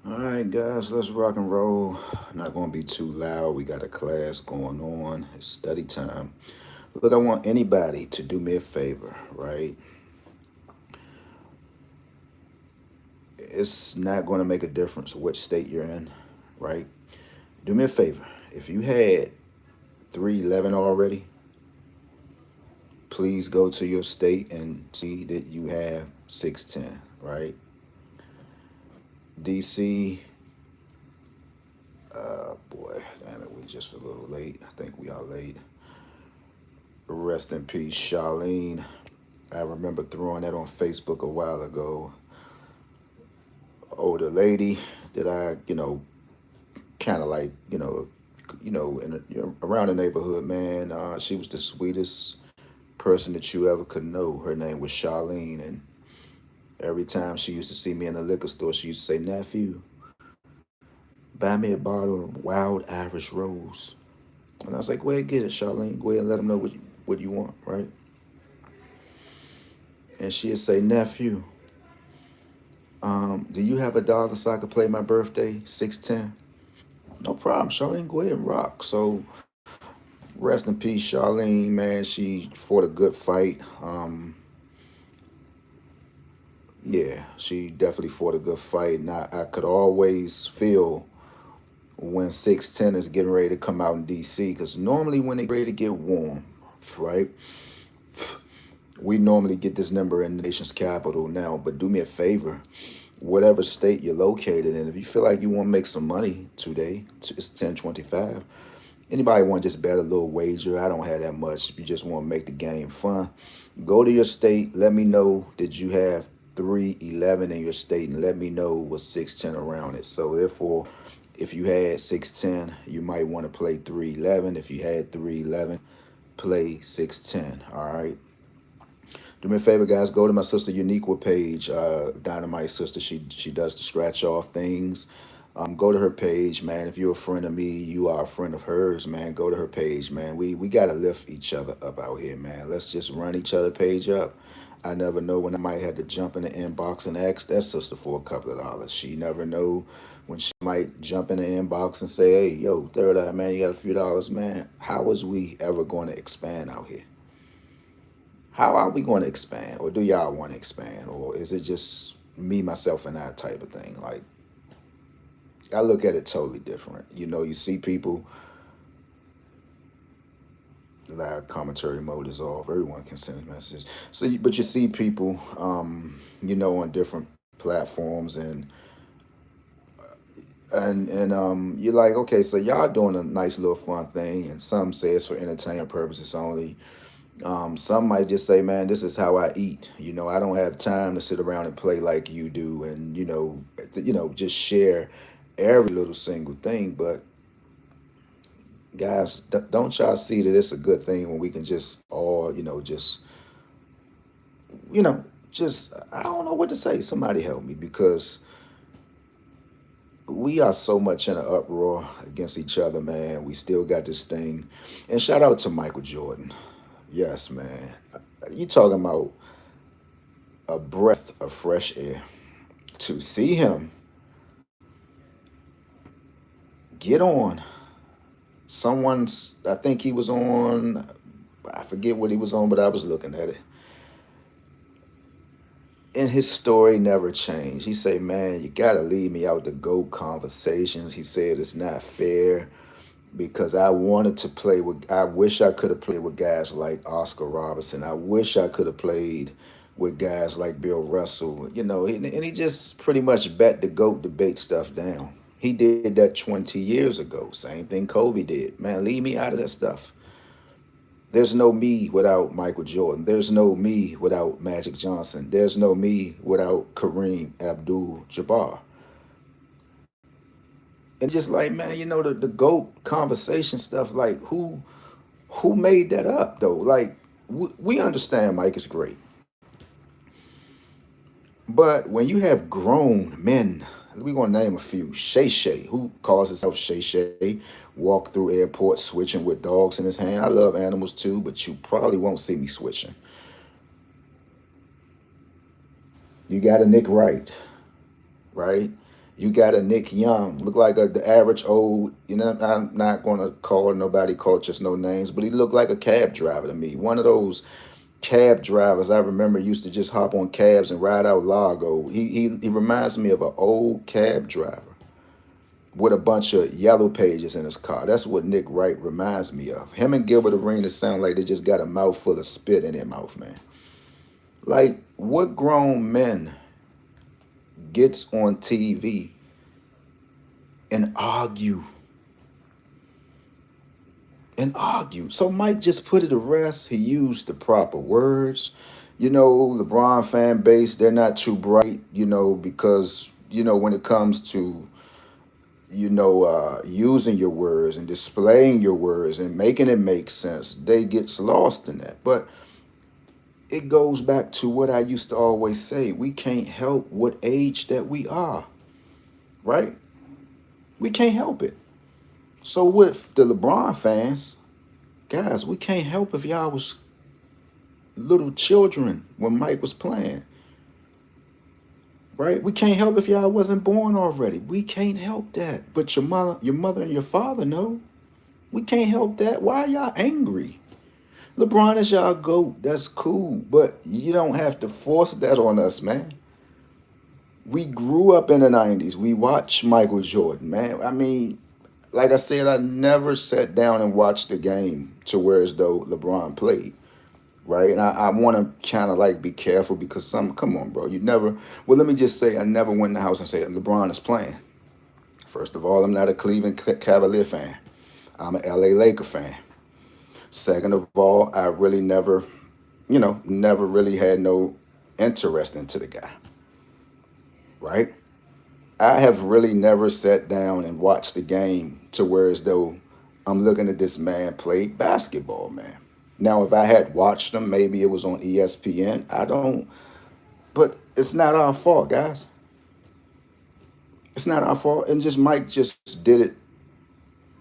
All right, guys, let's rock and roll. Not going to be too loud. We got a class going on. It's study time. Look, I want anybody to do me a favor, right? It's not going to make a difference which state you're in, right? Do me a favor. If you had 311 already, please go to your state and see that you have 610, right? DC, boy, damn it, we just a little late. I think we are late. Rest in peace, Charlene. I remember throwing that on Facebook a while ago. Older lady that I kind of like, around the neighborhood, man. She was the sweetest person that you ever could know. Her name was Charlene, and every time she used to see me in the liquor store, she used to say, "Nephew, buy me a bottle of Wild Irish Rose." And I was like, "Go ahead, get it, Charlene. Go ahead and let them know what you want, right?" And she'd say, "Nephew, do you have $1 so I could play my birthday 610?" No problem, Charlene. Go ahead and rock. So rest in peace, Charlene. Man, she fought a good fight. Yeah, she definitely fought a good fight, and I could always feel when 610 is getting ready to come out in DC, because normally when they ready to get warm, right? We normally get this number in the nation's capital now. But do me a favor, whatever state you're located in, if you feel like you want to make some money today, it's 1025. Anybody want to just bet a little wager? I don't have that much. If you just want to make the game fun, go to your state. Let me know, did you have 311 in your state, and let me know what 610 around it. So therefore, if you had 610, you might want to play 311. If you had 311, play 610. All right. Do me a favor, guys. Go to my sister Uniqua page, Dynamite Sister. She does the scratch off things. Go to her page, man. If you're a friend of me, you are a friend of hers, man. Go to her page, man. We gotta lift each other up out here, man. Let's just run each other page up. I never know when I might have to jump in the inbox and ask that sister for a couple of dollars. She never know when she might jump in the inbox and say, "Hey, yo, third eye, man, you got a few dollars, man." How is we ever going to expand out here? How are we going to expand? Or do y'all want to expand? Or is it just me, myself, and I type of thing? Like, I look at it totally different. You see people, live commentary mode is off. Everyone can send messages. But you see people, on different platforms, and you're like, okay, so y'all doing a nice little fun thing, and some say it's for entertainment purposes only. Some might just say, man, this is how I eat. I don't have time to sit around and play like you do, and just share every little single thing. But guys, don't y'all see that it's a good thing when we can just all, you know, just I don't know what to say. Somebody help me, because we are so much in an uproar against each other, man. We still got this thing. And shout out to Michael Jordan. Yes, man. You talking about a breath of fresh air. To see him get on I think he was on, I forget what he was on, but I was looking at it. And his story never changed. He said, man, you got to leave me out the GOAT conversations. He said it's not fair because I wanted to play with, I wish I could have played with guys like Oscar Robertson. I wish I could have played with guys like Bill Russell, and he just pretty much bet the GOAT debate stuff down. He did that 20 years ago. Same thing Kobe did. Man, leave me out of that stuff. There's no me without Michael Jordan. There's no me without Magic Johnson. There's no me without Kareem Abdul-Jabbar. And just like, man, the GOAT conversation stuff, like who made that up though? Like we understand Mike is great. But when you have grown men, we're gonna name a few. Shay Shay, who calls himself Shay Shay, walk through airports switching with dogs in his hand. I love animals too, but you probably won't see me switching. You got a Nick Wright, right? You got a Nick Young, look like the average old, I'm not going to call nobody cultures no names, but he looked like a cab driver to me. One of those cab drivers I remember used to just hop on cabs and ride out Largo. He reminds me of an old cab driver with a bunch of yellow pages in his car. That's what Nick Wright reminds me of. Him and Gilbert Arenas sound like they just got a mouthful of spit in their mouth, man. Like, what grown men gets on TV and argue? So Mike just put it to rest. He used the proper words. LeBron fan base, they're not too bright, because, when it comes to, using your words and displaying your words and making it make sense, they gets lost in that. But it goes back to what I used to always say. We can't help what age that we are, right? We can't help it. So with the LeBron fans, guys, we can't help if y'all was little children when Mike was playing, right? We can't help if y'all wasn't born already. We can't help that. But your mother and your father know. We can't help that. Why are y'all angry? LeBron is y'all GOAT. That's cool. But you don't have to force that on us, man. We grew up in the 90s. We watched Michael Jordan, man. I mean, like I said, I never sat down and watched the game to where as though LeBron played, right? And I want to kind of like be careful because come on, bro. Let me just say, I never went in the house and said, LeBron is playing. First of all, I'm not a Cleveland Cavalier fan. I'm an LA Laker fan. Second of all, I really never really had no interest into the guy, right? I have really never sat down and watched the game to where as though I'm looking at this man play basketball, man. Now, if I had watched him, maybe it was on ESPN. I don't, but it's not our fault, guys. It's not our fault. And just Mike just did it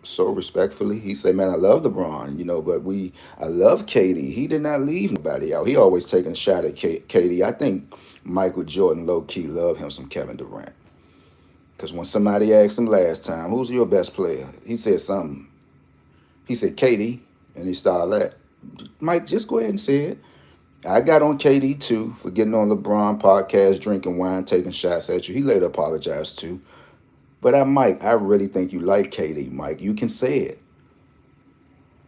so respectfully. He said, "Man, I love LeBron, but I love KD. He did not leave nobody out. He always taking a shot at KD. I think Michael Jordan low key loved him some Kevin Durant. Because when somebody asked him last time, who's your best player? He said something. He said KD, and he started that. Mike, just go ahead and say it. I got on KD too for getting on LeBron podcast, drinking wine, taking shots at you. He later apologized too. But Mike, I really think you like KD, Mike. You can say it.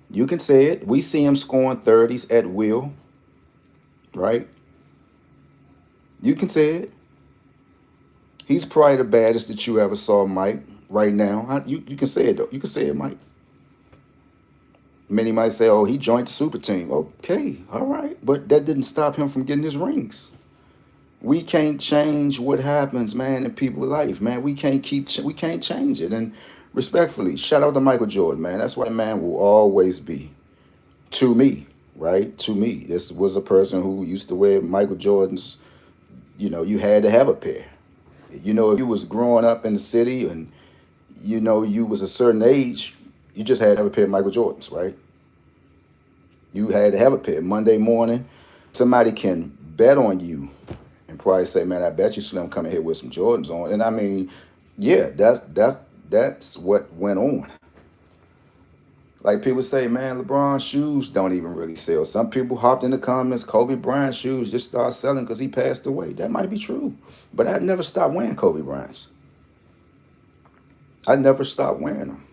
You can say it. We see him scoring 30s at will, right? You can say it. He's probably the baddest that you ever saw, Mike, right now. You can say it, though. You can say it, Mike. Many might say, oh, he joined the super team. Okay, all right. But that didn't stop him from getting his rings. We can't change what happens, man, in people's life, man. We can't change it. And respectfully, shout out to Michael Jordan, man. That's why man will always be to me, right? To me. This was a person who used to wear Michael Jordan's, you had to have a pair. If you was growing up in the city and you was a certain age, you just had to have a pair of Michael Jordans, right? You had to have a pair. Monday morning, somebody can bet on you and probably say, "Man, I bet you Slim coming here with some Jordans on." And I mean, yeah, that's what went on. Like people say, man, LeBron shoes don't even really sell. Some people hopped in the comments, Kobe Bryant shoes just started selling because he passed away. That might be true. But I never stopped wearing Kobe Bryant's. I never stopped wearing them.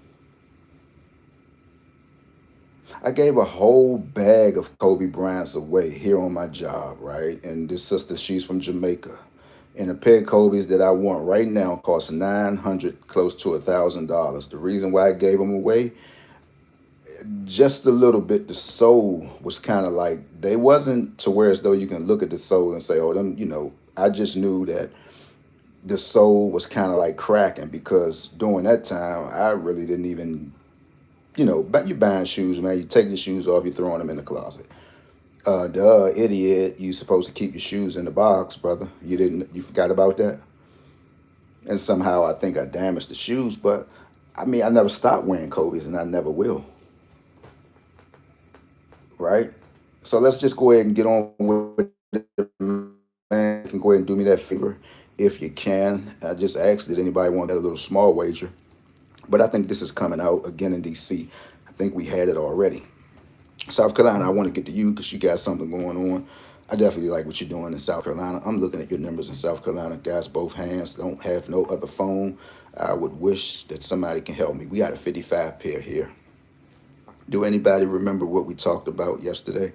I gave a whole bag of Kobe Bryant's away here on my job, right? And this sister, she's from Jamaica. And a pair of Kobe's that I want right now costs $900, close to $1,000. The reason why I gave them away, just a little bit, the sole was kind of like, they wasn't to where as though you can look at the sole and say, oh, them, I just knew that the sole was kind of like cracking because during that time, I really didn't even, you buying shoes, man. You take your shoes off, you throwing them in the closet. Duh, idiot. You supposed to keep your shoes in the box, brother. You forgot about that? And somehow I think I damaged the shoes, but I mean, I never stopped wearing Kobe's and I never will. Right? So let's just go ahead and get on with it, man. You can go ahead and do me that favor if you can. I just asked, did anybody want that a little small wager? But I think this is coming out again in DC. I think we had it already. South Carolina, I want to get to you because you got something going on. I definitely like what you're doing in South Carolina. I'm looking at your numbers in South Carolina. Guys, both hands, don't have no other phone. I would wish that somebody can help me. We got a 55 pair here. Do anybody remember what we talked about yesterday?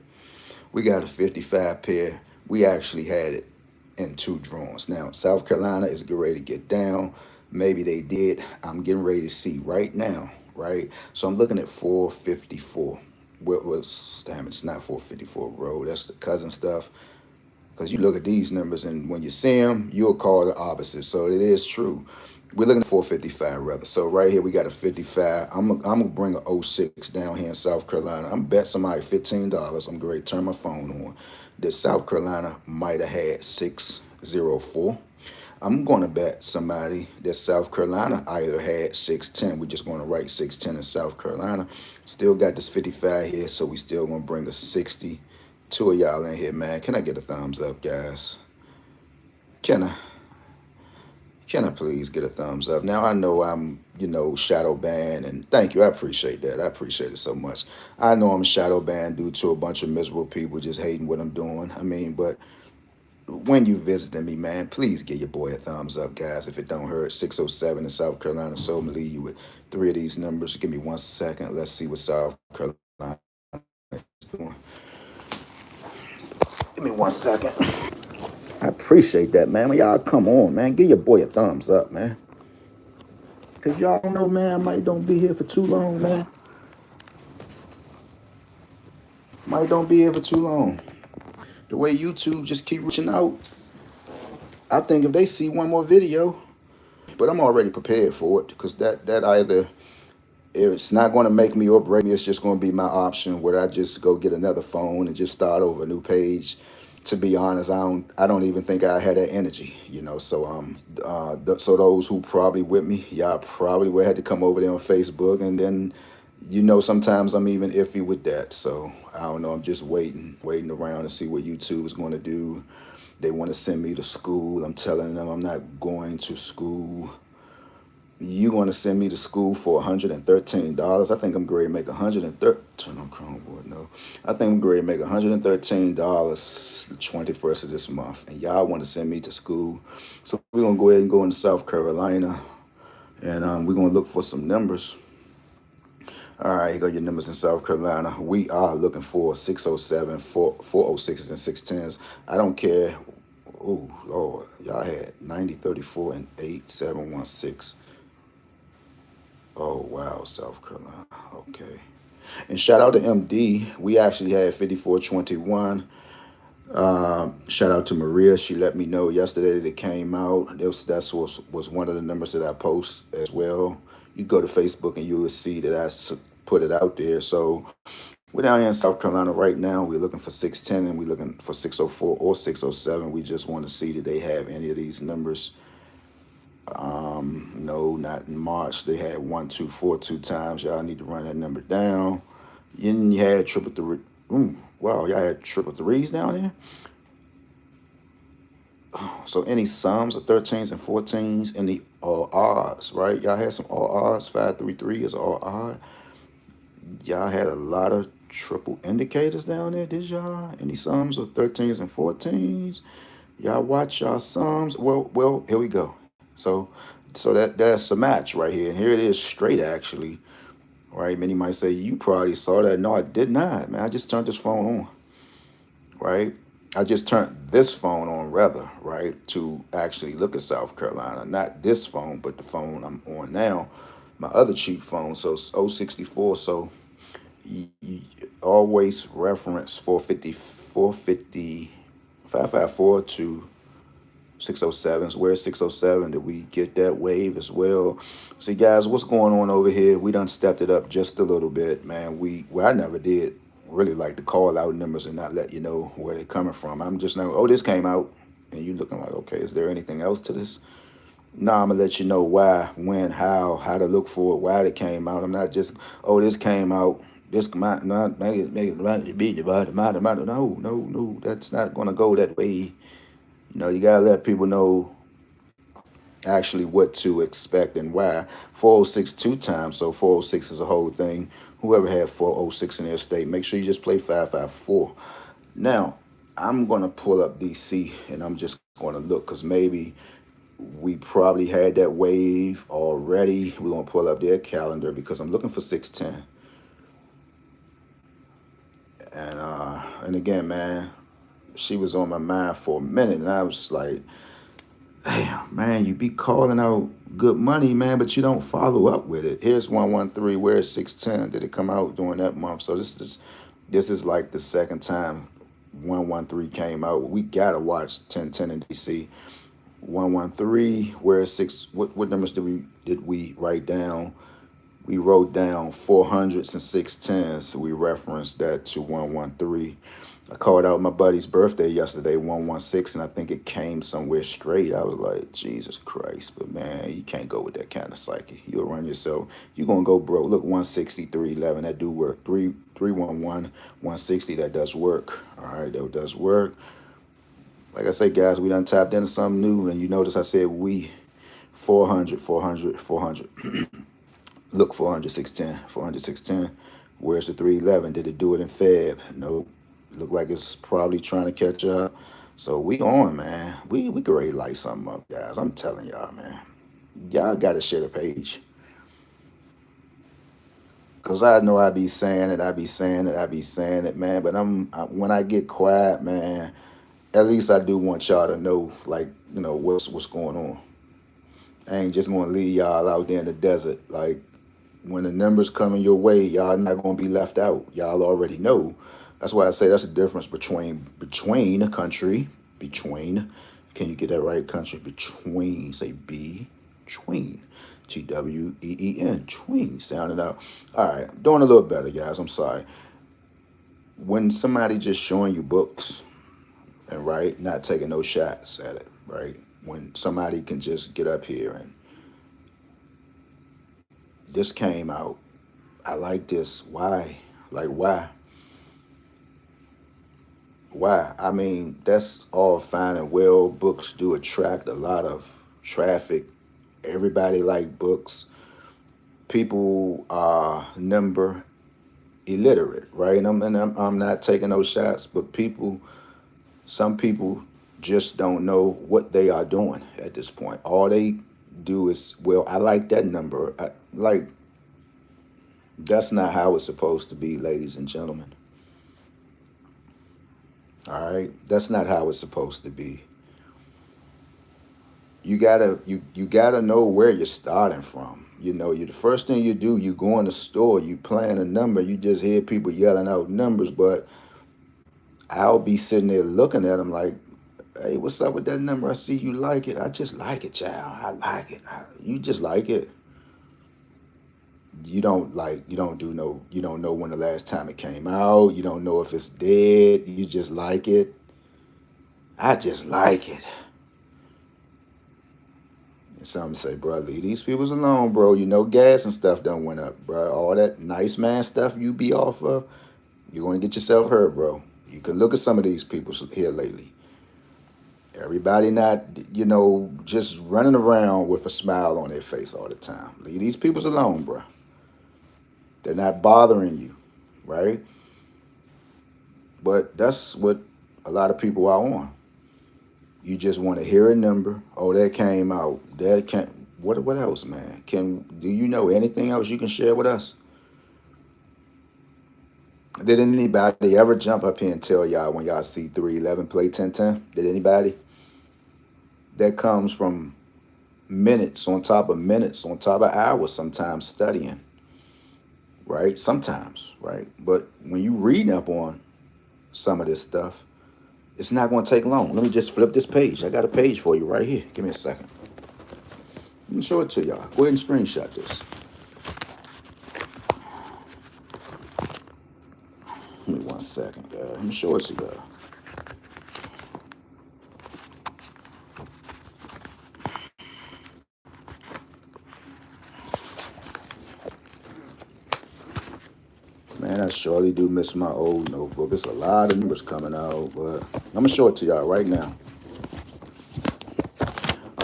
We got a 55 pair. We actually had it in two drawings. Now, South Carolina is getting ready to get down. Maybe they did. I'm getting ready to see right now, right? So I'm looking at 454. What was, damn, it's not 454, bro. That's the cousin stuff. Because you look at these numbers, and when you see them, you'll call the opposite. So it is true. We're looking at 455 rather. So right here we got a 55. I'm gonna bring a '06 down here in South Carolina. I'm bet somebody $15. I'm going to turn my phone on. That South Carolina might have had 604. I'm going to bet somebody that South Carolina either had 610. We're just going to write 610 in South Carolina. Still got this 55 here, so we still going to bring a 60. Two of y'all in here, man. Can I get a thumbs up, guys? Can I? Can I please get a thumbs up? Now I know I'm, shadow banned, and thank you. I appreciate that. I appreciate it so much. I know I'm shadow banned due to a bunch of miserable people just hating what I'm doing. I mean, but when you visiting me, man, please give your boy a thumbs up, guys. If it don't hurt, 607 in South Carolina. So I'm gonna leave you with three of these numbers. Give me 1 second. Let's see what South Carolina is doing. Give me 1 second. I appreciate that, man. When y'all come on, man, give your boy a thumbs up, man. Cause y'all know, man, I might don't be here for too long, man. Might don't be here for too long. The way YouTube just keep reaching out, I think if they see one more video, but I'm already prepared for it because that either it's not going to make me or break me. It's just going to be my option where I just go get another phone and just start over a new page. To be honest, I don't even think I had that energy. So so those who probably with me, y'all probably would have to come over there on Facebook, and then sometimes I'm even iffy with that. So I don't know. I'm just waiting around to see what YouTube is going to do. They want to send me to school. I'm telling them I'm not going to school. You want to send me to school for $113? I think I'm going to make $113. Turn on Chromeboard. No, I think I'm going to make $113 the 21st of this month, and y'all want to send me to school. So we're gonna go ahead and go into South Carolina, and we're gonna look for some numbers. All right, here go your numbers in South Carolina. We are looking for 607, 406s, and 610s. I don't care. Oh, Lord. Y'all had 90, 34, and 8, 7, 1, 6. Oh, wow, South Carolina. Okay. And shout out to MD. We actually had 5421. Shout out to Maria. She let me know yesterday that it came out. That was one of the numbers that I post as well. You go to Facebook and you will see that put it out there. So we're down here in South Carolina right now. We're looking for 610 and we're looking for 604 or 607. We just want to see that they have any of these numbers. No, not in March. They had 1, 2, 4 2 times. Y'all need to run that number down. You had triple three. Wow, y'all had triple threes down there. So any sums of 13s and 14s and the all odds, right? Y'all had some all odds. 533 is all odd. Y'all had a lot of triple indicators down there, did y'all? Any sums of 13s and 14s? Y'all watch y'all sums. Well, here we go. So that's a match right here. And here it is straight actually. Right? Many might say, you probably saw that. No, I did not, man. I just turned this phone on. Right? I just turned this phone on rather, right? To actually look at South Carolina. Not this phone, but the phone I'm on now. My other cheap phone. So it's 064. So you always reference 450, 554 to 607s. Where's 607? Did we get that wave as well? See, guys, what's going on over here? We done stepped it up just a little bit, man. I never did really like to call out numbers and not let you know where they're coming from. I'm just now, this came out, and you looking like, okay, is there anything else to this? No, I'm gonna let you know why, when, how to look for it, why it came out. I'm not just, this came out. This might not make it be divided. No, that's not gonna go that way. You gotta let people know actually what to expect and why. 406 two times, so 406 is a whole thing. Whoever had 406 in their state, make sure you just play 554. Now, I'm going to pull up DC and I'm just going to look because maybe we probably had that wave already. We're going to pull up their calendar because I'm looking for 610. And again, man, she was on my mind for a minute and I was like, damn, man, you be calling out good money, man, but you don't follow up with it. Here's 113. Where's 610? Did it come out during that month? So this is like the second time 113 came out. We gotta watch 1010 in DC. 113. Where's six? What numbers did we write down? We wrote down 400s and 610s, so we referenced that to 113. I called out my buddy's birthday yesterday, 116, and I think it came somewhere straight. I was like, Jesus Christ, but man, you can't go with that kind of psyche. You'll run yourself. You're gonna go broke. Look, 160, 311, that do work. 311, 160, that does work. All right, that does work. Like I say, guys, we done tapped into something new, and you notice I said we 400, 400, 400. Look, 400, 610, 400, 610. Where's the 311? Did it do it in Feb? Nope. Look like it's probably trying to catch up. So we on, man. We can ready to light something up, guys. I'm telling y'all, man. Y'all got to share the page. Because I know I be saying it, man. But when I get quiet, man, at least I do want y'all to know, like, what's going on. I ain't just going to leave y'all out there in the desert. Like, when the numbers coming your way, y'all not going to be left out. Y'all already know. That's why I say that's the difference between a country, between. Can you get that right? Country, between. Say between. TWEEN. Tween. Sound it out. All right. Doing a little better, guys. I'm sorry. When somebody just showing you books and right, not taking no shots at it, right? When somebody can just get up here and this came out. I like this. Why? Like, why? Why? I mean, that's all fine and well. Books do attract a lot of traffic. Everybody like books. People are number illiterate, right? And I'm not taking those shots, but some people just don't know what they are doing at this point. All they do is, well, I like that number. That's not how it's supposed to be, ladies and gentlemen. All right, that's not how it's supposed to be. You gotta know where you're starting from. You the first thing you do, you go in the store, you plan a number, you just hear people yelling out numbers, but I'll be sitting there looking at them like, hey, what's up with that number? I see you like it. I just like it, child. I like it. You just like it. You don't know when the last time it came out. You don't know if it's dead. You just like it. I just like it. And some say, bro, leave these peoples alone, bro. Gas and stuff done went up, bro. All that nice man stuff you be off of, you're going to get yourself hurt, bro. You can look at some of these people here lately. Everybody not, just running around with a smile on their face all the time. Leave these peoples alone, bro. They're not bothering you, right? But that's what a lot of people are on. You just want to hear a number. Oh, that came out. That can't. What else, man? Do you know anything else you can share with us? Did anybody ever jump up here and tell y'all when y'all see 311 play 1010? Did anybody? That comes from minutes on top of minutes on top of hours, sometimes studying, right? Sometimes, right? But when you reading up on some of this stuff, it's not going to take long. Let me just flip this page. I got a page for you right here. Give me a second. Let me show it to y'all. Go ahead and screenshot this. Give me 1 second, guys. Let me show it to y'all. Man, I surely do miss my old notebook. There's a lot of numbers coming out, but I'm going to show it to y'all right now.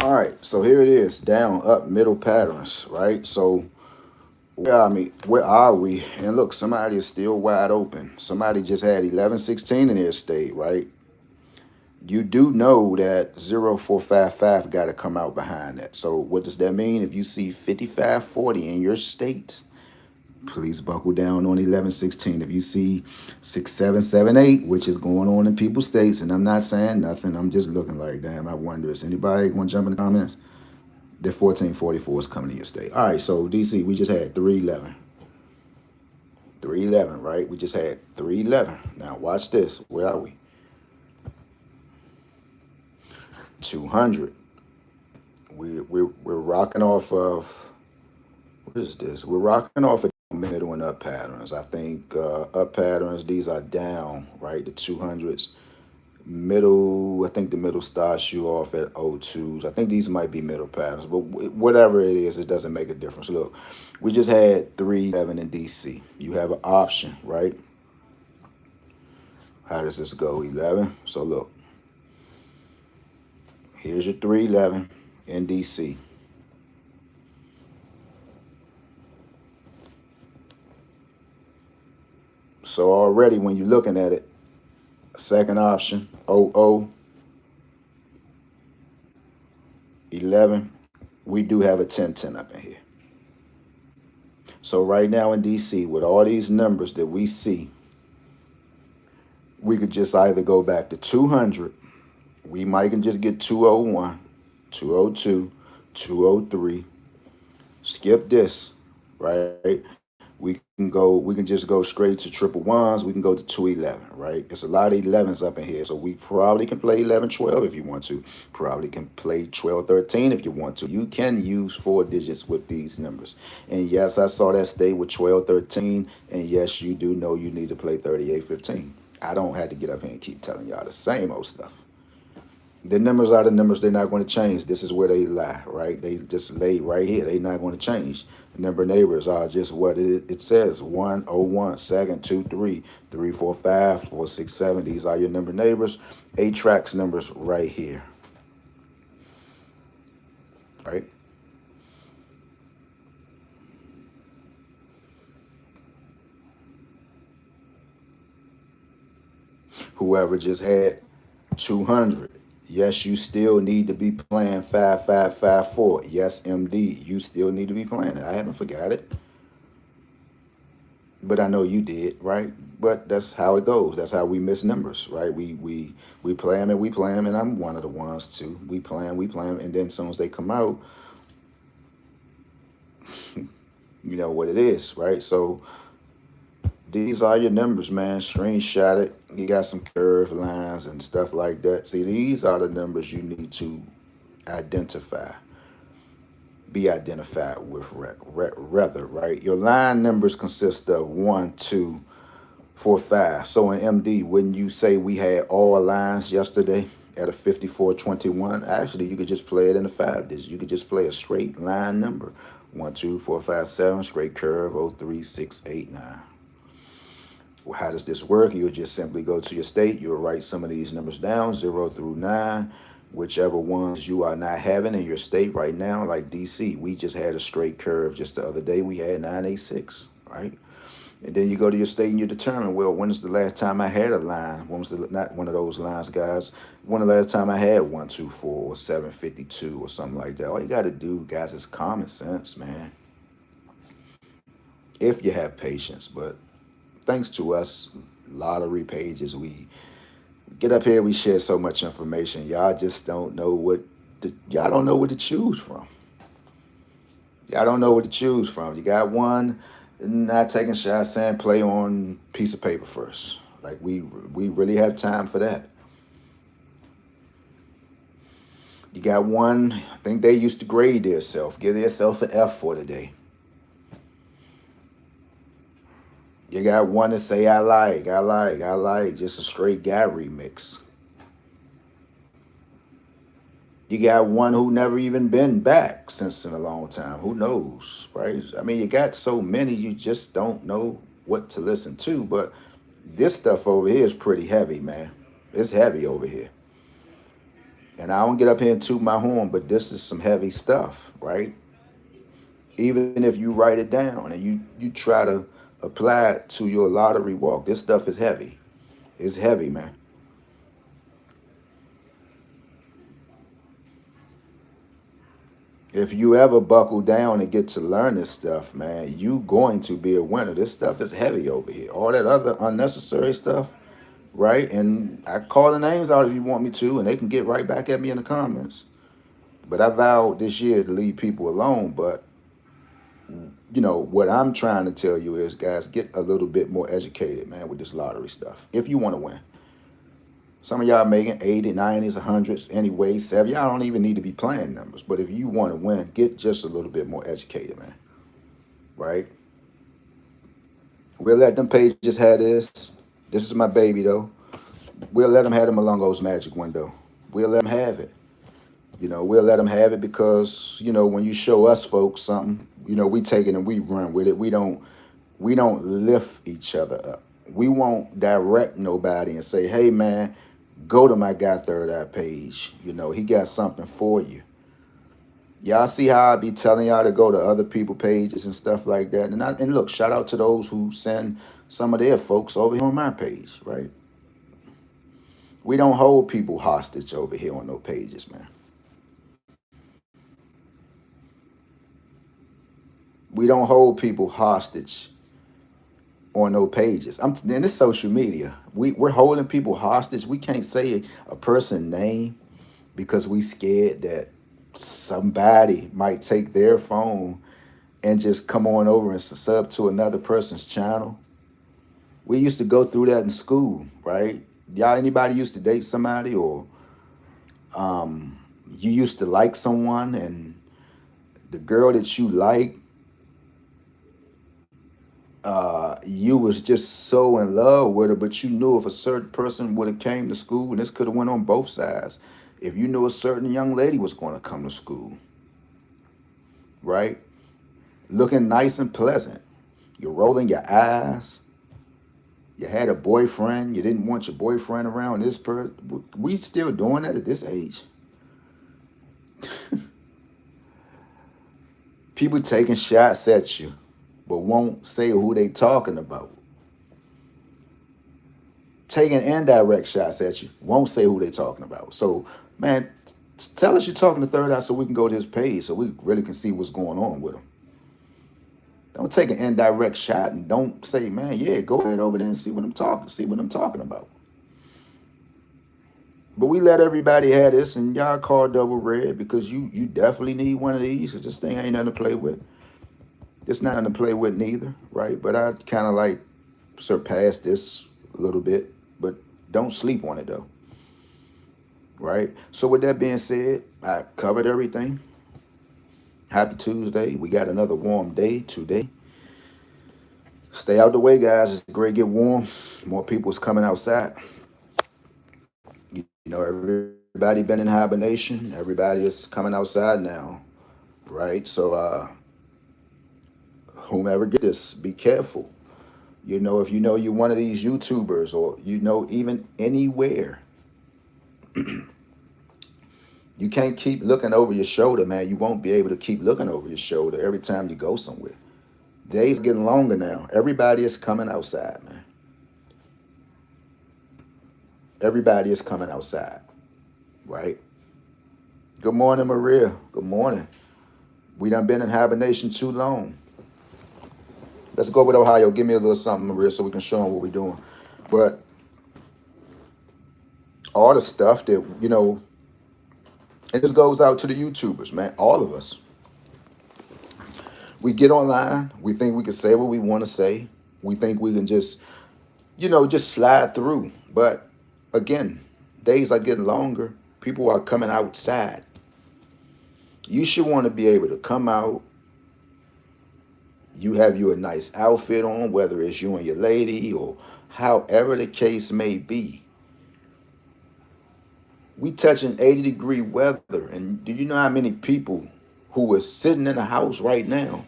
All right, so here it is, down, up, middle patterns, right? So where are we? And look, somebody is still wide open. Somebody just had 1116 in their state, right? You do know that 0455 got to come out behind that. So what does that mean? If you see 5540 in your state, please buckle down on 1116. If you see 6778, which is going on in people's states, and I'm not saying nothing, I'm just looking like, damn, I wonder, is anybody going to jump in the comments? That 1444 is coming to your state. All right, so DC, we just had 311. 311, right? We just had 311. Now watch this. Where are we? 200. We're rocking off of, what is this? We're rocking off of middle and up patterns. I think up patterns, these are down, right? The 200s. Middle, I think the middle starts you off at 02s. I think these might be middle patterns, but whatever it is, it doesn't make a difference. Look, we just had 311 in DC. You have an option, right? How does this go? 11. So look, here's your 311 in DC. So already when you're looking at it, second option, 00, 11, we do have a 1010 up in here. So right now in DC, with all these numbers that we see, we could just either go back to 200, we might can just get 201, 202, 203, skip this, right? We can just go straight to triple ones. We can go to 211, right? It's a lot of 11s up in here. So we probably can play 1112 if you want to. Probably can play 1213 if you want to. You can use 4 digits with these numbers. And yes, I saw that stay with 1213. And yes, you do know you need to play 3815. I don't have to get up here and keep telling y'all the same old stuff. The numbers are the numbers. They're not going to change. This is where they lie, right? They just lay right here. They're not going to change. The number of neighbors are just what it says. 101, second, 2, 3, 3, 4, 5, 4, 6, 7. These are your number neighbors. 8 tracks numbers right here. Right? Whoever just had 200. Yes, you still need to be playing 5554. Yes, MD, you still need to be playing it. I haven't forgot it. But I know you did, right? But that's how it goes. That's how we miss numbers, right? We play them and we play them, and I'm one of the ones too. We play them, and then as soon as they come out, you know what it is, right? So these are your numbers, man. Screenshot it. You got some curved lines and stuff like that. See, these are the numbers you need to identify. Be identified with rather, right? Your line numbers consist of 1, 2, 4, 5. So in MD, wouldn't you say we had all lines yesterday at a 5421? Actually, you could just play it in the 5 digits. You could just play a straight line number. 1, 2, 4, 5, 7, straight curve, 0, 3, 6, 8, 9. Well, how does this work? You'll just simply go to your state. You'll write some of these numbers down, 0 through 9. Whichever ones you are not having in your state right now, like DC, we just had a straight curve just the other day. We had 986, right? And then you go to your state and you determine, well, when is the last time I had a line? When was not one of those lines, guys? When the last time I had 124 or 752 or something like that? All you got to do, guys, is common sense, man. If you have patience, but thanks to us lottery pages, we get up here, we share so much information. Y'all just don't know y'all don't know what to choose from. Y'all don't know what to choose from. You got one not taking shots, saying play on piece of paper first. Like we really have time for that. You got one, I think they used to grade themselves, give themselves an F for today. You got one to say I like, just a straight guy remix. You got one who never even been back since in a long time. Who knows, right? I mean, you got so many, you just don't know what to listen to. But this stuff over here is pretty heavy, man. It's heavy over here. And I don't get up here and toot my horn, but this is some heavy stuff, right? Even if you write it down and you try to apply it to your lottery walk, this stuff is heavy. It's heavy, man. If you ever buckle down and get to learn this stuff, man, you going to be a winner. This stuff is heavy over here. All that other unnecessary stuff, right? And I call the names out if you want me to, and they can get right back at me in the comments. But I vowed this year to leave people alone. But you know what I'm trying to tell you is, guys, get a little bit more educated, man, with this lottery stuff if you want to win. Some of y'all making 80, 90s, 100s anyway. Seven, y'all don't even need to be playing numbers. But if you want to win, get just a little bit more educated, man. Right? We'll let them pages have this. This is my baby, though. We'll let them have the Malungo's magic window. We'll let them have it. You know, we'll let them have it because, you know, when you show us folks something, you know, we take it and we run with it. We don't lift each other up. We won't direct nobody and say, hey, man, go to my Guy Third Eye page. You know, he got something for you. Y'all see how I be telling y'all to go to other people pages and stuff like that. And look, shout out to those who send some of their folks over here on my page, right? We don't hold people hostage over here on no pages, man. We don't hold people hostage on no pages. In this social media. We're holding people hostage. We can't say a person name because we scared that somebody might take their phone and just come on over and sub to another person's channel. We used to go through that in school, right? Y'all, anybody used to date somebody, or you used to like someone, and the girl that you like, you was just so in love with her, but you knew if a certain person would have came to school, and this could have went on both sides. If you knew a certain young lady was going to come to school, right? Looking nice and pleasant. You're rolling your eyes. You had a boyfriend. You didn't want your boyfriend around this person. We still doing that at this age? People taking shots at you, but won't say who they talking about. Taking indirect shots at you, won't say who they talking about. So, man, tell us you're talking to Third Eye so we can go to his page so we really can see what's going on with him. Don't take an indirect shot and don't say, man, yeah, go ahead over there and see what I'm talking about. But we let everybody have this, and y'all call double red because you definitely need one of these. So this thing ain't nothing to play with. It's nothing to play with neither, right? But I kind of like surpassed this a little bit, but don't sleep on it though, right? So with that being said, I covered everything. Happy Tuesday. We got another warm day today. Stay out the way, guys. It's great to get warm. More people's coming outside. You know, everybody been in hibernation. Everybody is coming outside now, right? So whomever get this, be careful. You know, if you know you're one of these YouTubers, or you know, even anywhere, you can't keep looking over your shoulder, man. You won't be able to keep looking over your shoulder every time you go somewhere. Days are getting longer now. Everybody is coming outside, man. Everybody is coming outside, right? Good morning, Maria. Good morning. We done been in hibernation too long. Let's go with Ohio. Give me a little something, Maria, so we can show them what we're doing. But all the stuff that, you know, and this goes out to the YouTubers, man, all of us. We get online. We think we can say what we want to say. We think we can just, you know, just slide through. But again, days are getting longer. People are coming outside. You should want to be able to come out. You have you a nice outfit on, whether it's you and your lady or however the case may be. We touching 80-degree weather. And do you know how many people who are sitting in the house right now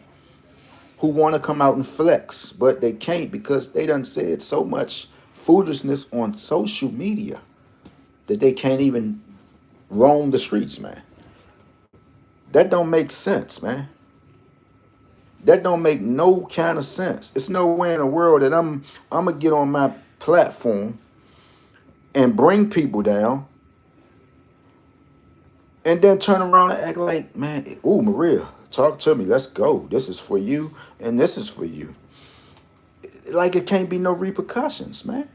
who want to come out and flex, but they can't because they done said so much foolishness on social media that they can't even roam the streets, man. That don't make sense, man. That don't make no kind of sense. It's no way in the world that I'm gonna get on my platform and bring people down and then turn around and act like, man, ooh, Maria, talk to me. Let's go. This is for you and this is for you. Like it can't be no repercussions, man.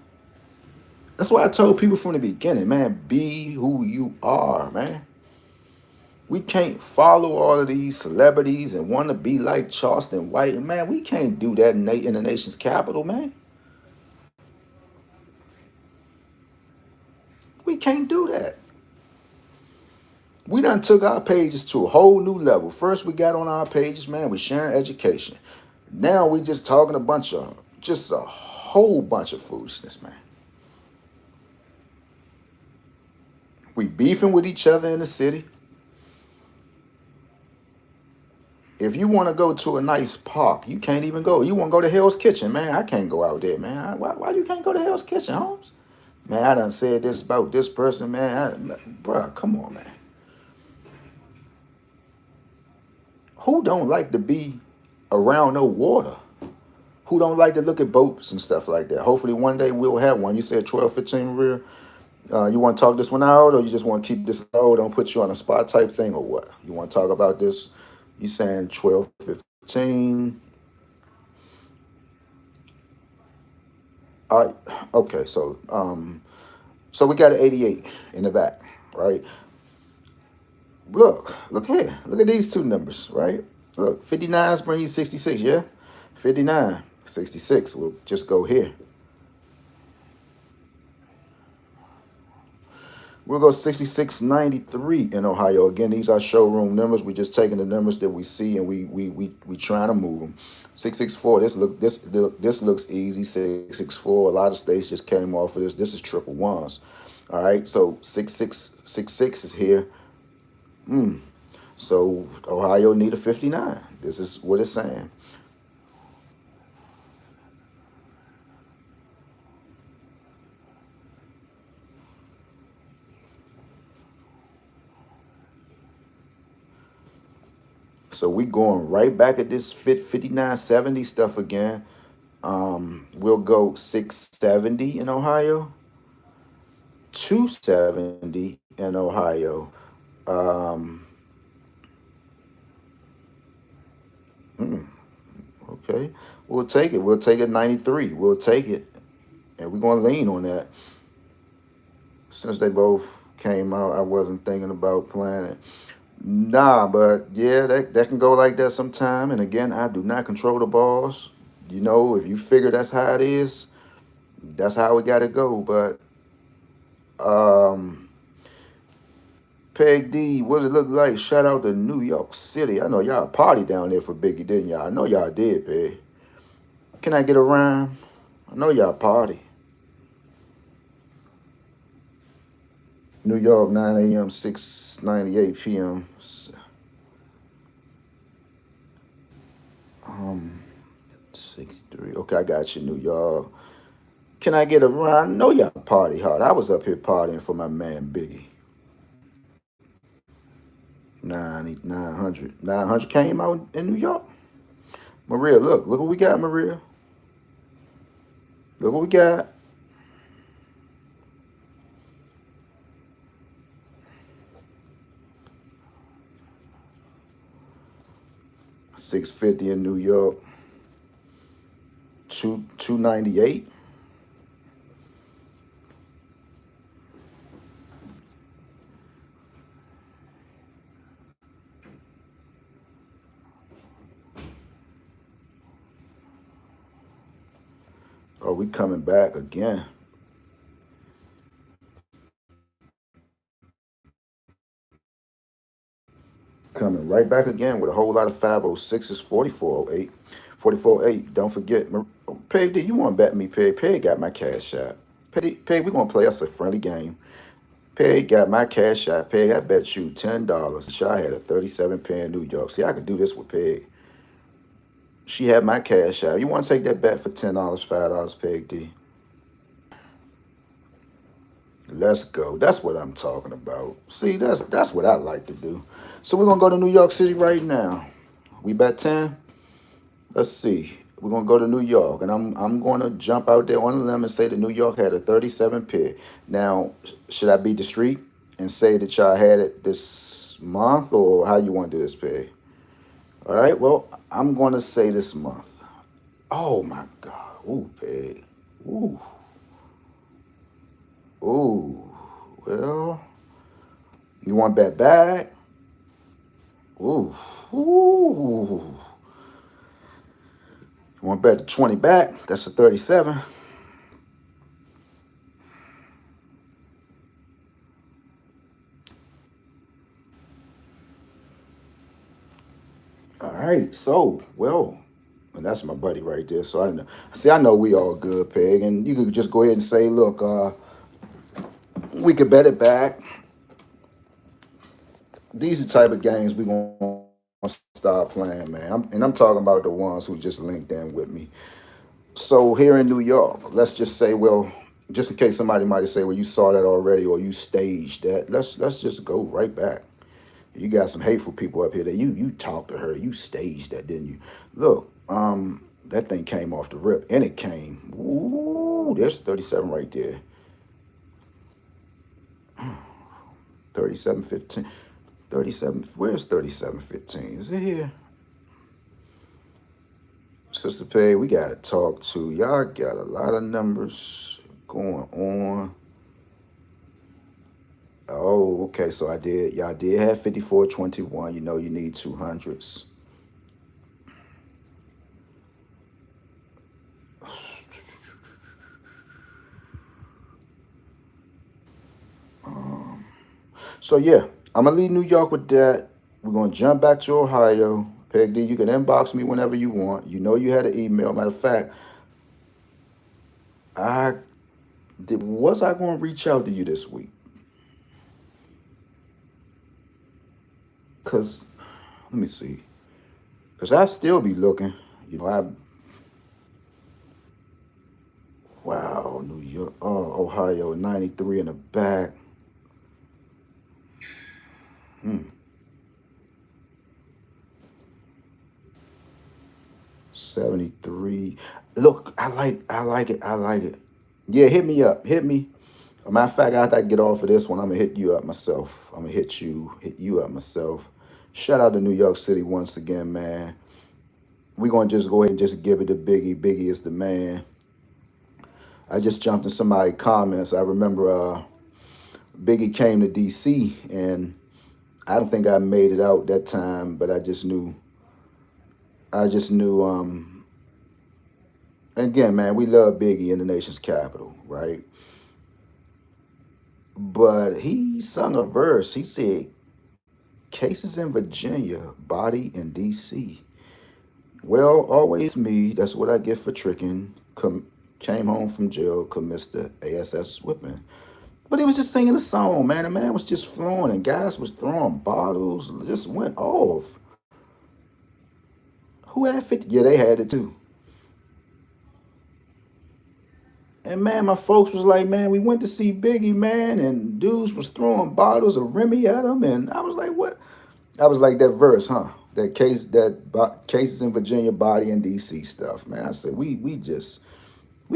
That's why I told people from the beginning, man, be who you are, man. We can't follow all of these celebrities and want to be like Charleston White. Man, we can't do that in the nation's capital, man. We can't do that. We done took our pages to a whole new level. First, we got on our pages, man, we sharing education. Now we just talking just a whole bunch of foolishness, man. We beefing with each other in the city. If you want to go to a nice park, you can't even go. You want to go to Hell's Kitchen, man. I can't go out there, man. Why you can't go to Hell's Kitchen, Holmes? Man, I done said this about this person, man. Bruh, come on, man. Who don't like to be around no water? Who don't like to look at boats and stuff like that? Hopefully one day we'll have one. You said 12, 15 rear. You want to talk this one out, or you just want to keep this low? Don't put you on a spot type thing, or what? You want to talk about this? You saying 12, 15? All right. Okay, so we got an 88 in the back, right? Look here. Look at these two numbers, right? Look, 59s bring you 66, yeah? 59, 66. We'll just go here. We'll go 6693 in Ohio. Again, these are showroom numbers. We're just taking the numbers that we see and we trying to move them. 664. This looks easy. 664. A lot of states just came off of this. This is triple ones. All right. So 6666 is here. So Ohio need a 59. This is what it's saying. So we going right back at this 5970 stuff again. We'll go 670 in Ohio, 270 in Ohio. Um, okay, we'll take it. We'll take it 93. We'll take it, and we're gonna lean on that. Since they both came out, I wasn't thinking about playing it. Nah, but yeah, that can go like that sometime. And again, I do not control the balls. You know, if you figure that's how it is, that's how we got to go. But um, Peg D, what it look like? Shout out to New York City. I know y'all party down there for Biggie, didn't y'all? I know y'all did, Peg. Can I get a rhyme? I know y'all party. New York, 9 a.m., 6:98 p.m. Um, 63. Okay, I got you, New York. Can I get a rhyme? I know y'all party hard. I was up here partying for my man Biggie. 900. 900 came out in New York. Maria, look what we got, Maria. Look what we got. $650 in New York. 298. Oh, we coming back again. Coming right back again with a whole lot of 506s, 4408. 4408. Don't forget, Peg, do you want to bet me, Peg? Peg got my cash out. Peg, we're going to play us a friendly game. Peg got my cash out. Peg, I bet you $10. I had a 37 pen in New York. See, I could do this with Peg. She had my cash out. You want to take that bet for $10, $5, Peg D? Let's go. That's what I'm talking about. See, that's what I like to do. So we're gonna go to New York City right now. We bet 10. Let's see. We're gonna go to New York, and I'm gonna jump out there on a limb and say that New York had a 37 pick. Now, should I beat the street and say that y'all had it this month, or how you want to do this pig? All right. Well, I'm gonna say this month. Oh my God. Ooh, pig. Ooh, ooh. Well, you want bet back? Ooh, ooh. You want bet the 20 back? That's a 37. All right. So, well, and that's my buddy right there. So I know. See, I know we all good, Peg, and you could just go ahead and say, look, we could bet it back. These are the type of games we gonna start playing, man. And I'm talking about the ones who just linked in with me. So here in New York, let's just say, well, just in case somebody might say, well, you saw that already or you staged that. Let's just go right back. You got some hateful people up here that you talked to her, you staged that, didn't you? Look, that thing came off the rip, and it came. Ooh, there's 37 right there. 37.15. 37. Where's 37.15? Is it here? Sister Pay, we gotta talk to y'all. Got a lot of numbers going on. Oh, okay. So y'all did have 54.21. You know you need 200s. So yeah, I'm gonna leave New York with that. We're gonna jump back to Ohio. Peg D, you can inbox me whenever you want. You know you had an email. Matter of fact, I was I gonna reach out to you this week? Cause let me see. Cause I still be looking. You know, I wow, New York, Ohio, 93 in the back. Hmm. 73. Look, I like it. I like it. Yeah, hit me up. Hit me. A matter of fact, after I get off of this one, I'm gonna hit you up myself. I'm gonna hit you up myself. Shout out to New York City once again, man. We're gonna just go ahead and just give it to Biggie. Biggie is the man. I just jumped in somebody's comments. I remember Biggie came to DC, and I don't think I made it out that time, but I just knew and again, man, we love Biggie in the nation's capital, right? But he sung a verse. He said, cases in Virginia, body in DC. Well, always me. That's what I get for tricking. Came home from jail, commits the ASS whipping. But he was just singing a song, man. The man was just flowing, and guys was throwing bottles. Just went off. Who had 50? Yeah, they had it too. And man, my folks was like, man, we went to see Biggie, man, and dudes was throwing bottles of Remy at him, and I was like, what? I was like that verse, huh? Cases in Virginia, body in DC stuff, man. I said we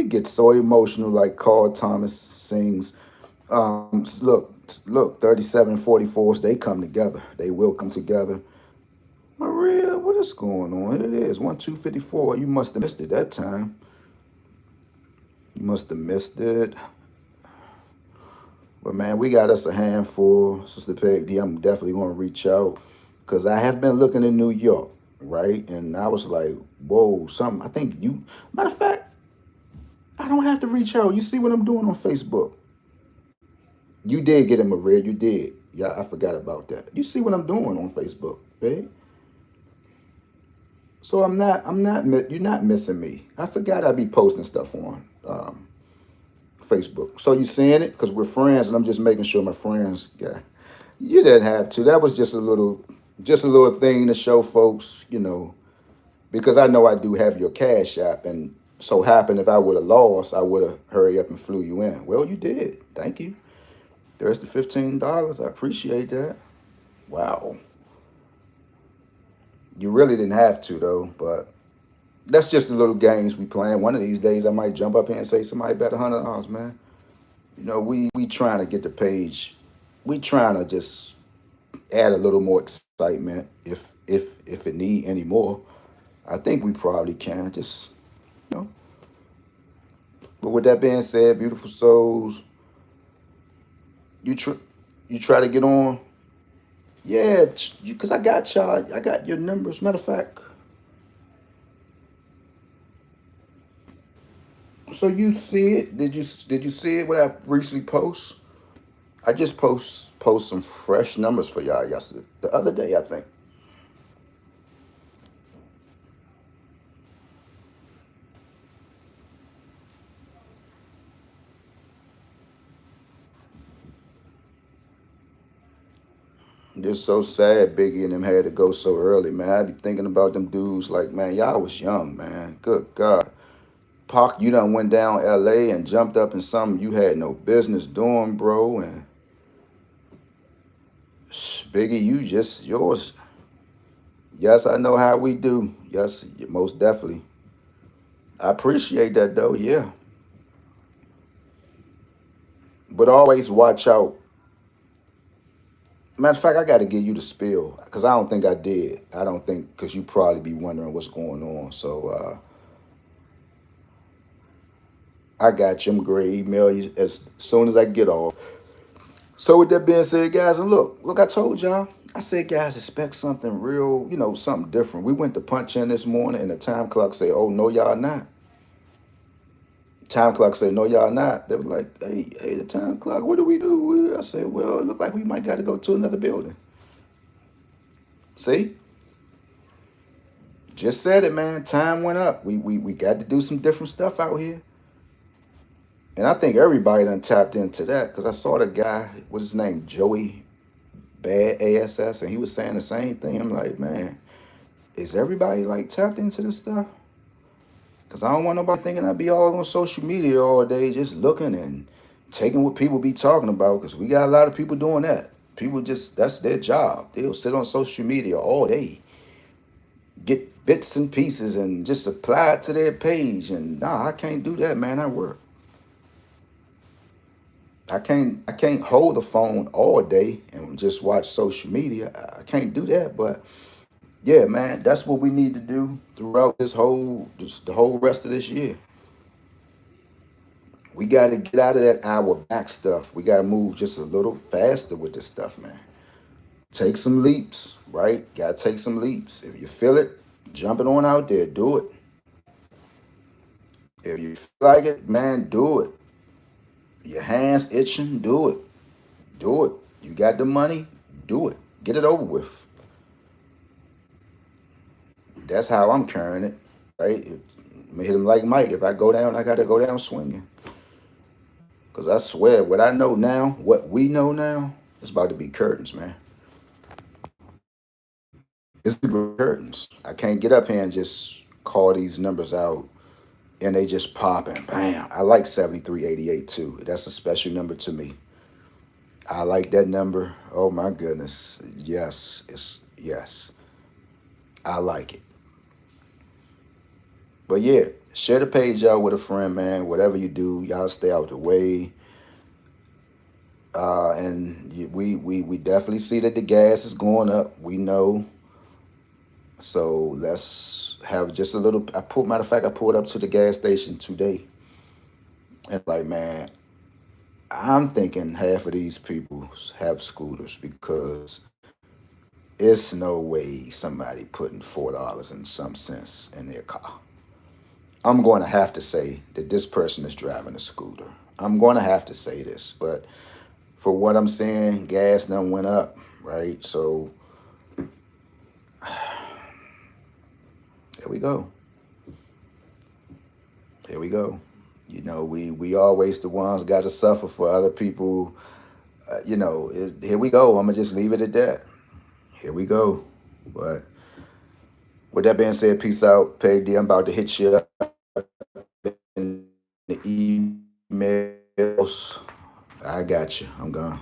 get so emotional, like Carl Thomas sings. Look, 37 44s, they come together. They will come together. Maria, what is going on? Here it is, 1 2 54. You must have missed it that time. You must have missed it. But man, we got us a handful. Sister Peg D, I'm definitely going to reach out because I have been looking in New York, right? And I was like, whoa, something. I think you, matter of fact, I don't have to reach out. You see what I'm doing on Facebook? You did get him a red. You did. Yeah, I forgot about that. You see what I'm doing on Facebook, babe? So you're not missing me. I forgot I'd be posting stuff on Facebook. So you seeing it? Because we're friends and I'm just making sure my friends, yeah. You didn't have to. That was just a little thing to show folks, because I know I do have your cash app, and so happened if I would have lost, I would have hurried up and flew you in. Well, you did. Thank you. There's the $15. I appreciate that. Wow. You really didn't have to though, but that's just the little games we playing. One of these days I might jump up here and say somebody bet $100, man. You know, we trying to get the page. We trying to just add a little more excitement if it need any more. I think we probably can. Just you know. But with that being said, beautiful souls, you try to get on. Yeah, because I got y'all. I got your numbers. Matter of fact, so you see it? Did you see it? What I recently post? I just post some fresh numbers for y'all yesterday, the other day, I think. Just so sad Biggie and them had to go so early, man. I be thinking about them dudes like, man, y'all was young, man. Good God. Pac, you done went down LA and jumped up in something you had no business doing, bro. And Biggie, you just yours. Yes, I know how we do. Yes, most definitely. I appreciate that though, yeah. But always watch out. Matter of fact, I got to give you the spill because I don't think I did. I don't think because you probably be wondering what's going on. So I got you. I'm gonna email you as soon as I get off. So with that being said, guys, and look, I told y'all. I said, guys, expect something real, something different. We went to punch in this morning, and the time clock said, "Oh no, y'all not." Time clock said, "No, y'all not." They were like, "Hey, the time clock. What do we do?" I said, "Well, it looked like we might got to go to another building." See, just said it, man. Time went up. We got to do some different stuff out here, and I think everybody done tapped into that because I saw the guy. What's his name? Joey Bad ASS, and he was saying the same thing. I'm like, man, is everybody like tapped into this stuff? Because I don't want nobody thinking I be all on social media all day just looking and taking what people be talking about. Because we got a lot of people doing that. People just, that's their job. They'll sit on social media all day, get bits and pieces and just apply it to their page. And nah, I can't do that, man. I work. I can't hold the phone all day and just watch social media. I can't do that. But yeah, man, that's what we need to do throughout the whole rest of this year. We got to get out of that hour back stuff. We got to move just a little faster with this stuff, man. Take some leaps, right? Got to take some leaps. If you feel it, jump it on out there. Do it. If you feel like it, man, do it. Your hands itching, do it. Do it. You got the money, do it. Get it over with. That's how I'm carrying it, right? I'm gonna hit him like Mike. If I go down, I got to go down swinging. Because I swear, what I know now, what we know now, it's about to be curtains, man. It's the curtains. I can't get up here and just call these numbers out and they just pop and bam. I like 7388 too. That's a special number to me. I like that number. Oh my goodness. Yes. Yes. I like it. But yeah, share the page out with a friend, man. Whatever you do, y'all stay out the way. And we definitely see that the gas is going up. We know. So let's have just a little. Matter of fact, I pulled up to the gas station today, and like, man, I'm thinking half of these people have scooters because it's no way somebody putting $4 and some cents in their car. I'm going to have to say that this person is driving a scooter. I'm going to have to say this, but for what I'm saying, gas done went up, right? So there we go. There we go. We always the ones got to suffer for other people. Here we go. I'm gonna just leave it at that. Here we go. But with that being said, peace out. Peg D, I'm about to hit you up in the emails. I got you. I'm gone.